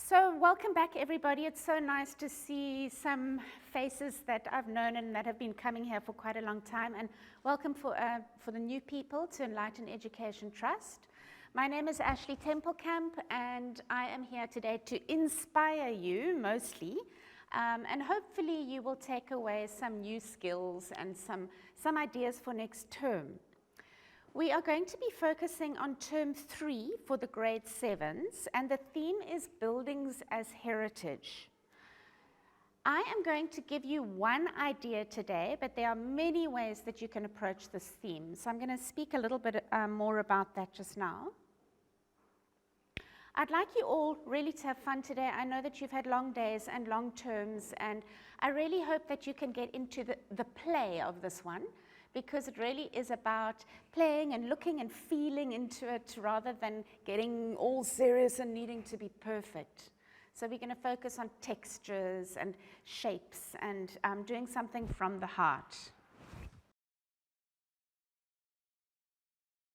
So welcome back, everybody. It's so nice to see some faces that I've known and that have been coming here for quite a long time. And welcome for the new people to Enlighten Education Trust. My name is Ashley Templekamp, and I am here today to inspire you, mostly. And hopefully you will take away some new skills and some ideas for next term. We are going to be focusing on term 3 for the grade 7s, and the theme is Buildings as Heritage. I am going to give you one idea today, but there are many ways that you can approach this theme. So I'm going to speak a little bit more about that just now. I'd like you all really to have fun today. I know that you've had long days and long terms, and I really hope that you can get into the play of this one, because it really is about playing and looking and feeling into it rather than getting all serious and needing to be perfect. So we're going to focus on textures and shapes and doing something from the heart.